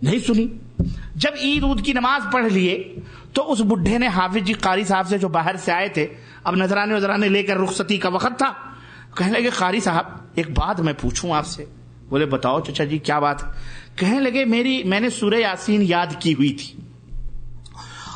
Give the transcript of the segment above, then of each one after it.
نہیں سنی. جب عید کی نماز پڑھ لیے تو اس بڈھے نے حافظ جی قاری صاحب سے جو باہر سے آئے تھے, اب نذرانے لے کر رخصتی کا وقت تھا, کہنے لگے قاری صاحب ایک بات میں پوچھوں آپ سے. بولے بتاؤ چچا جی کیا بات. کہنے لگے میں نے سورہ یاسین یاد کی ہوئی تھی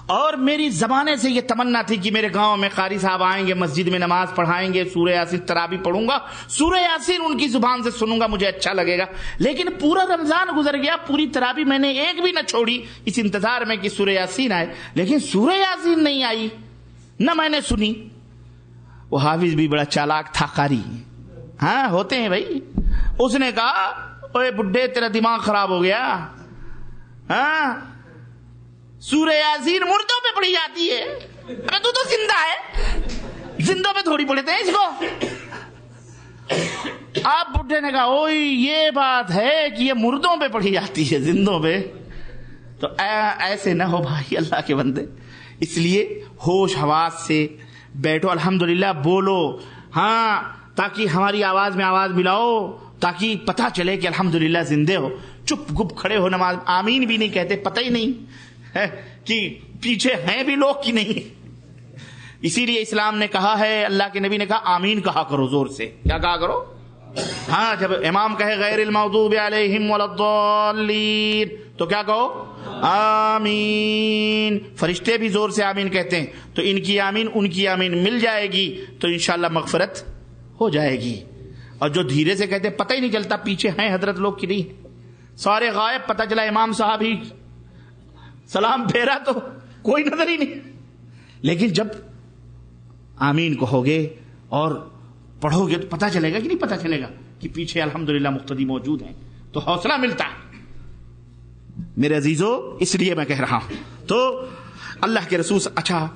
اور میری زمانے سے یہ تمنا تھی کہ میرے گاؤں میں قاری صاحب آئیں گے, مسجد میں نماز پڑھائیں گے, سورہ یاسین تراویح پڑھوں گا, سورہ یاسین ان کی زبان سے سنوں گا, مجھے اچھا لگے گا. لیکن پورا رمضان گزر گیا, پوری تراویح میں نے ایک بھی نہ چھوڑی اس انتظار میں کہ سورہ یاسین آئے, لیکن سورہ یاسین نہیں آئی, نہ میں نے سنی. وہ حافظ بھی بڑا چالاک تھا قاری, ہاں ہوتے ہیں بھائی. اس نے کہا اوے بڈھے تیرا دماغ خراب ہو گیا, ہاں سورہ یاسین مردوں پہ پڑھی جاتی ہے, ارے تو زندہ ہے, زندوں پہ تھوڑی پڑھتے ہیں اس کو. آپ بڈھے نے کہا اوئے یہ بات ہے کہ یہ مردوں پہ پڑھی جاتی ہے, زندوں پہ تو ایسے نہ ہو بھائی اللہ کے بندے. اس لیے ہوش حواس سے بیٹھو, الحمدللہ بولو, ہاں تاکہ ہماری آواز میں آواز ملاؤ, تاکہ پتہ چلے کہ الحمدللہ زندے ہو. چپ گپ کھڑے ہو, نماز آمین بھی نہیں کہتے, پتہ ہی نہیں کہ پیچھے ہیں بھی لوگ کی نہیں. اسی لیے اسلام نے کہا ہے, اللہ کے نبی نے کہا آمین کہا کرو زور سے. کیا کہا کرو؟ ہاں جب امام کہے غیر المغضوب علیہم ولا الضالین تو کیا کہو؟ آمین. فرشتے بھی زور سے آمین کہتے ہیں, تو ان کی آمین ان کی آمین مل جائے گی تو انشاءاللہ مغفرت ہو جائے گی. اور جو دھیرے سے کہتے پتہ ہی نہیں چلتا پیچھے ہیں حضرت لوگ کی نہیں, سارے غائب, پتہ چلا امام صاحب ہی سلام پھیرا تو کوئی نظر ہی نہیں. لیکن جب آمین کہو گے اور پڑھو گے تو پتہ چلے گا کہ نہیں پتہ چلے گا کہ پیچھے الحمدللہ مقتدی موجود ہیں, تو حوصلہ ملتا ہے میرے عزیزو. اس لیے میں کہہ رہا ہوں تو اللہ کے رسول, اچھا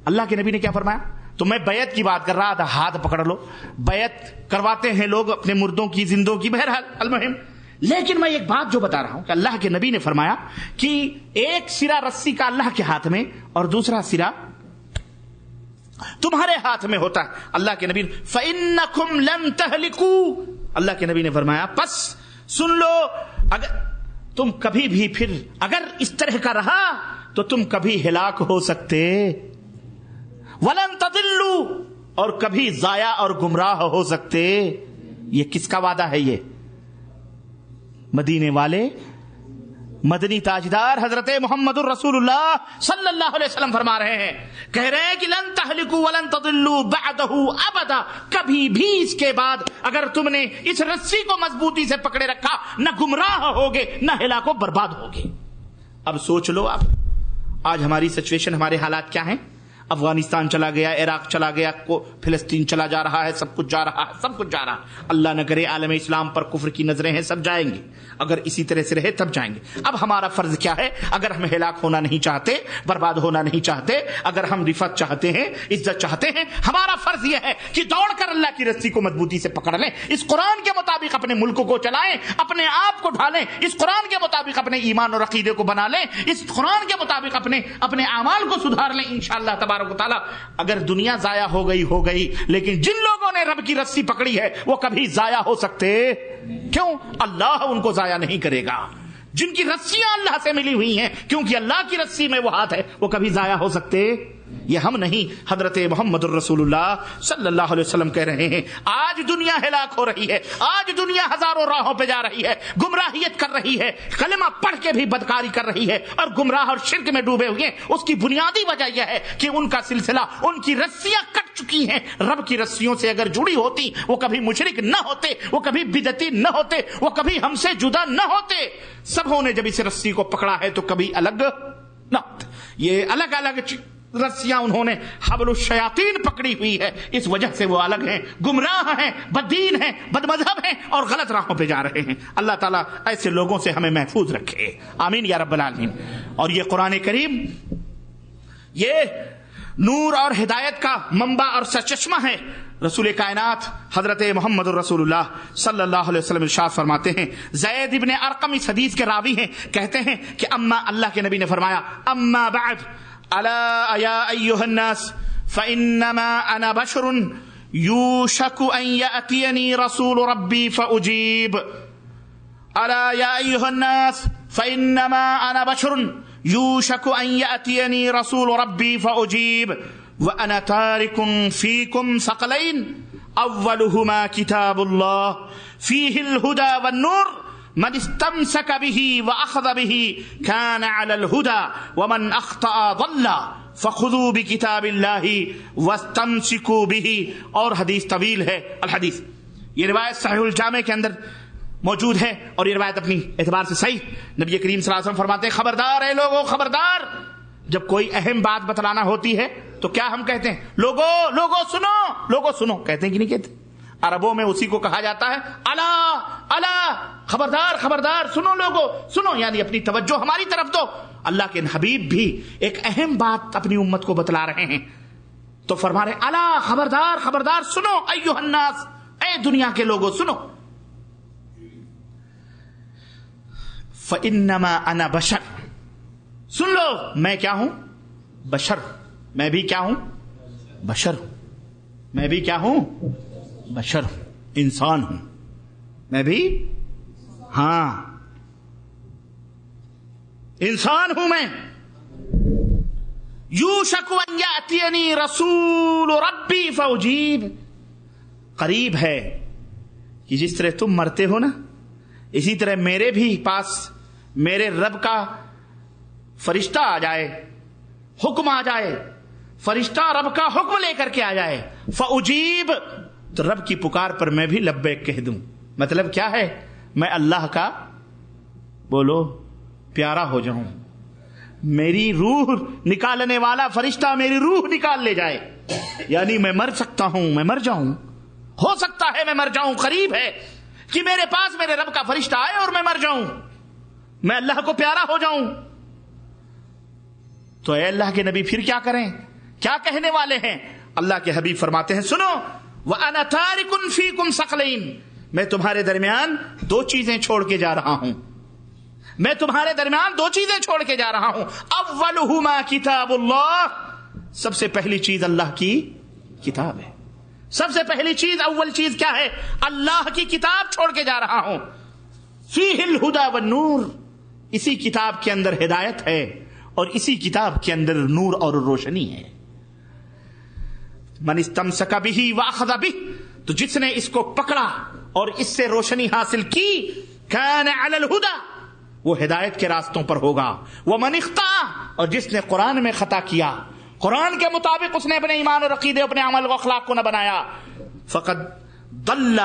اللہ کے نبی نے کیا فرمایا؟ تو میں بیعت کی بات کر رہا تھا, ہاتھ پکڑ لو, بیعت کرواتے ہیں لوگ اپنے مردوں کی زندوں کی, بہرحال المہم. لیکن میں ایک بات جو بتا رہا ہوں کہ اللہ کے نبی نے فرمایا کہ ایک سرا رسی کا اللہ کے ہاتھ میں اور دوسرا سرا تمہارے ہاتھ میں ہوتا ہے. اللہ کے نبی فَإِنَّكُمْ لَن تَهْلِكُوا, اللہ کے نبی نے فرمایا پس سن لو, اگر تم کبھی بھی پھر اگر اس طرح کا رہا تو تم کبھی ہلاک ہو سکتے, وَلَن تَضِلُّوا, اور کبھی ضائع اور گمراہ ہو سکتے. یہ کس کا وعدہ ہے؟ یہ مدینے والے مدنی تاجدار حضرت محمد الرسول اللہ صلی اللہ علیہ وسلم فرما رہے ہیں, کہہ رہے ہیں کہ لن تہلکوا ولن تضلوا بعدہ ابدا, کبھی بھی اس کے بعد اگر تم نے اس رسی کو مضبوطی سے پکڑے رکھا نہ گمراہ ہوگے نہ ہلاک و برباد ہوگے. اب سوچ لو آپ, آج ہماری سچویشن, ہمارے حالات کیا ہیں؟ افغانستان چلا گیا, عراق چلا گیا, فلسطین چلا جا رہا ہے, سب کچھ جا رہا ہے, سب کچھ جا رہا ہے. اللہ نہ کرے عالم اسلام پر کفر کی نظریں ہیں, سب جائیں گے, اگر اسی طرح سے رہے تب جائیں گے. اب ہمارا فرض کیا ہے؟ اگر ہم ہلاک ہونا نہیں چاہتے, برباد ہونا نہیں چاہتے, اگر ہم رفعت چاہتے ہیں, عزت چاہتے ہیں, ہمارا فرض یہ ہے کہ دوڑ کر اللہ کی رسی کو مضبوطی سے پکڑ لیں, اس قرآن کے مطابق اپنے ملک کو چلائیں, اپنے آپ کو ڈھالیں, اس قرآن کے مطابق اپنے ایمان اور عقیدے کو بنا لیں, اس قرآن کے مطابق اپنے اعمال کو سدھار لیں. انشاءاللہ تبارک و تعالی اگر دنیا ضائع ہو گئی, لیکن جن لوگوں نے رب کی رسی پکڑی ہے وہ کبھی ضائع ہو سکتے. کیوں؟ اللہ ان کو ضائع نہیں کرے گا. جن کی رسیاں اللہ سے ملی ہوئی ہیں, کیونکہ اللہ کی رسی میں وہ ہاتھ ہے, وہ کبھی ضائع ہو سکتے. یہ ہم نہیں, حضرت محمد الرسول اللہ صلی اللہ علیہ وسلم کہہ رہے ہیں. آج دنیا ہلاک ہو رہی ہے, آج دنیا ہزاروں راہوں پہ جا رہی ہے, گمراہیت کر رہی ہے, کلمہ پڑھ کے بھی بدکاری کر رہی ہے اور گمراہ اور شرک میں ڈوبے ہوئے. اس کی بنیادی وجہ یہ ہے کہ ان کا سلسلہ, ان کی رسیاں کٹ چکی ہیں. رب کی رسیوں سے اگر جڑی ہوتی وہ کبھی مشرک نہ ہوتے, وہ کبھی بدعتی نہ ہوتے, وہ کبھی ہم سے جدا نہ ہوتے. سبوں نے جب اس رسی کو پکڑا ہے تو کبھی الگ نہ ہوتے. یہ الگ الگ رسیاں انہوں نے حبل الشیاطین پکڑی ہوئی ہے, اس وجہ سے وہ الگ ہیں, گمراہ ہیں, بددین ہیں, بد مذہب ہیں اور غلط راہوں پہ جا رہے ہیں. اللہ تعالیٰ ایسے لوگوں سے ہمیں محفوظ رکھے, آمین یا رب العالمین. اور یہ قرآن کریم یہ نور اور ہدایت کا منبع اور سرچشمہ ہے. رسول کائنات حضرت محمد الرسول اللہ صلی اللہ علیہ وسلم ارشاد فرماتے ہیں, زید ابن ارقم اس حدیث کے راوی ہیں, کہتے ہیں کہ اما, اللہ کے نبی نے فرمایا, اما بعد الا یا ایھا الناس فانما انا بشر یوشک ان یاتینی رسول ربی فاجیب. الا یا ایھا الناس فإنما أنا بشر يوشك أن يأتيني رسول ربي فأجيب وأنا تارك فيكم ثقلين أولهما كتاب الله فيه الهدى والنور من استمسك به وأخذ به كان على الهدى ومن أخطأ ضل فخذوا بكتاب الله واستمسكوا به. اور حدیث طویل ہے الحدیث، یہ روایت صحیح الجامع کے اندر موجود ہے اور یہ روایت اپنی اعتبار سے صحیح. نبی کریم صلی اللہ علیہ وسلم فرماتے ہیں خبردار ہے لوگوں خبردار. جب کوئی اہم بات بتلانا ہوتی ہے تو کیا ہم کہتے ہیں؟ لوگوں سنو کہتے ہیں کہ نہیں کہتے؟ عربوں میں اسی کو کہا جاتا ہے الا خبردار سنو لوگوں سنو، یعنی اپنی توجہ ہماری طرف دو. اللہ کے حبیب بھی ایک اہم بات اپنی امت کو بتلا رہے ہیں تو فرما رہے الا خبردار سنو ایھا الناس، اے دنیا کے لوگوں سنو. فانما انا بشر، سن لو میں کیا ہوں؟ بشر. میں بھی کیا ہوں؟ بشر. میں بھی کیا ہوں؟ بشر، انسان ہوں میں بھی. ہاں انسان ہوں میں. یوشک ان یاتینی رسول ربی فاجیب، قریب ہے کہ جس طرح تم مرتے ہو نا اسی طرح میرے بھی پاس میرے رب کا فرشتہ آ جائے، حکم آ جائے، فرشتہ رب کا حکم لے کر کے آ جائے. فاجیب، تو رب کی پکار پر میں بھی لبیک کہہ دوں. مطلب کیا ہے؟ میں اللہ کا بولو پیارا ہو جاؤں. میری روح نکالنے والا فرشتہ میری روح نکال لے جائے، یعنی میں مر سکتا ہوں، میں مر جاؤں، ہو سکتا ہے میں مر جاؤں. قریب ہے کہ میرے پاس میرے رب کا فرشتہ آئے اور میں مر جاؤں، میں اللہ کو پیارا ہو جاؤں. تو اے اللہ کے نبی پھر کیا کریں؟ کیا کہنے والے ہیں؟ اللہ کے حبیب فرماتے ہیں سنو وَأَنَا تَارِكٌ فِيكُمْ ثَقْلَيْنِ، میں تمہارے درمیان دو چیزیں چھوڑ کے جا رہا ہوں. میں تمہارے درمیان دو چیزیں چھوڑ کے جا رہا ہوں. اولہما کتاب اللہ، سب سے پہلی چیز اللہ کی کتاب ہے. سب سے پہلی چیز، اول چیز کیا ہے؟ اللہ کی کتاب چھوڑ کے جا رہا ہوں. فیہ الہدی والنور، اسی کتاب کے اندر ہدایت ہے اور اسی کتاب کے اندر نور اور روشنی ہے. من استمسک بہ واخذ بہ، تو جس نے اس کو پکڑا اور اس سے روشنی حاصل کی، کان علی الہدی، وہ ہدایت کے راستوں پر ہوگا. ومن اخطأ، اور جس نے قرآن میں خطا کیا، قرآن کے مطابق اس نے اپنے ایمان اور عقیدے اپنے عمل و اخلاق کو نہ بنایا، فقد ضل،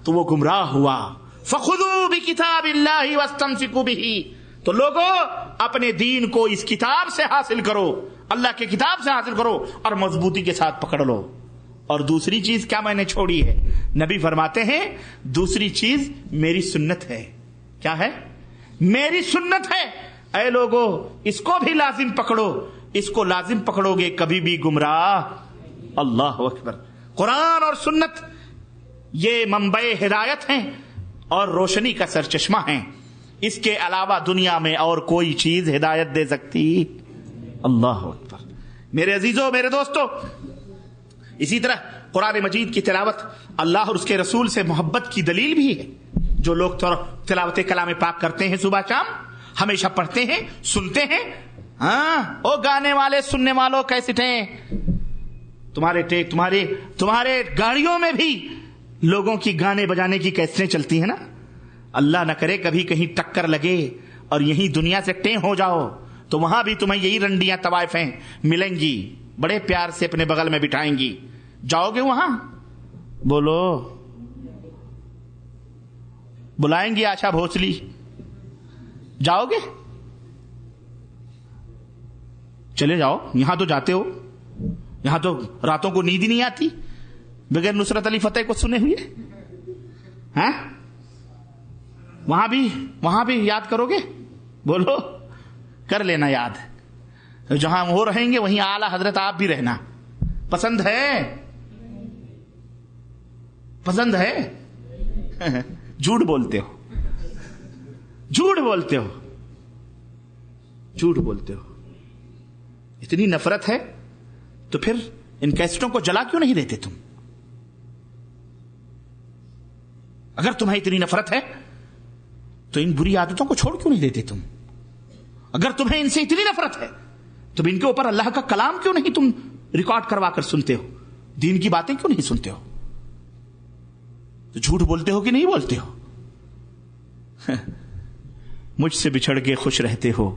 تو وہ گمراہ ہوا. فخذوا بکتاب اللہ واستمسکوا بہ، تو لوگوں اپنے دین کو اس کتاب سے حاصل کرو، اللہ کی کتاب سے حاصل کرو اور مضبوطی کے ساتھ پکڑ لو. اور دوسری چیز کیا میں نے چھوڑی ہے؟ نبی فرماتے ہیں دوسری چیز میری سنت ہے. کیا ہے؟ میری سنت ہے. اے لوگو اس کو بھی لازم پکڑو، اس کو لازم پکڑو گے کبھی بھی گمراہ. اللہ اکبر. قرآن اور سنت یہ منبع ہدایت ہیں اور روشنی کا سرچشمہ ہیں. اس کے علاوہ دنیا میں اور کوئی چیز ہدایت دے سکتی؟ اللہ اکبر. میرے عزیزوں، میرے دوستوں، اسی طرح قرآن مجید کی تلاوت اللہ اور اس کے رسول سے محبت کی دلیل بھی ہے. جو لوگ تلاوت کلام پاک کرتے ہیں صبح شام، ہمیشہ پڑھتے ہیں، سنتے ہیں. ہاں او گانے والے، سننے والوں، کیسٹیں تمہارے گاڑیوں میں بھی لوگوں کی گانے بجانے کی کیسٹیں چلتی ہیں نا. اللہ نہ کرے کبھی کہیں ٹکر لگے اور یہیں دنیا سے ٹیں ہو جاؤ تو وہاں بھی تمہیں یہی رنڈیاں طوائفیں ملیں گی، بڑے پیار سے اپنے بغل میں بٹھائیں گی. جاؤ گے وہاں؟ بولو. بلائیں گی آشا بھوسلی، جاؤ گے؟ چلے جاؤ. یہاں تو جاتے ہو، یہاں تو راتوں کو نیند ہی نہیں آتی بغیر نصرت علی فتح کو سنے ہوئے. ہاں وہاں بھی یاد کرو گے؟ بولو. کر لینا یاد. جہاں وہ رہیں گے وہیں اعلی حضرت آپ بھی رہنا. پسند ہے؟ پسند ہے؟ جھوٹ بولتے ہو، جھوٹ بولتے ہو، جھوٹ بولتے ہو. اتنی نفرت ہے تو پھر ان کیسٹوں کو جلا کیوں نہیں دیتے تم؟ اگر تمہیں اتنی نفرت ہے تو ان بری عادتوں کو چھوڑ کیوں نہیں دیتے تم؟ اگر تمہیں ان سے اتنی نفرت ہے تو ان کے اوپر اللہ کا کلام کیوں نہیں تم ریکارڈ کروا کر سنتے ہو؟ دین کی باتیں کیوں نہیں سنتے ہو؟ تو جھوٹ بولتے ہو کہ نہیں بولتے ہو؟ مجھ سے بچھڑ کے خوش رہتے ہو،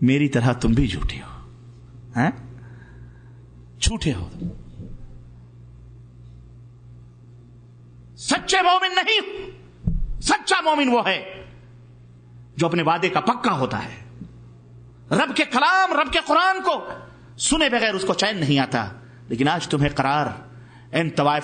میری طرح تم بھی جھوٹے ہو، جھوٹے ہو. سچے مومن نہیں، سچا مومن وہ ہے جو اپنے وعدے کا پکا ہوتا ہے. رب کے کلام، رب کے قرآن کو سنے بغیر اس کو چین نہیں آتا. لیکن آج تمہیں قرار ان طوائف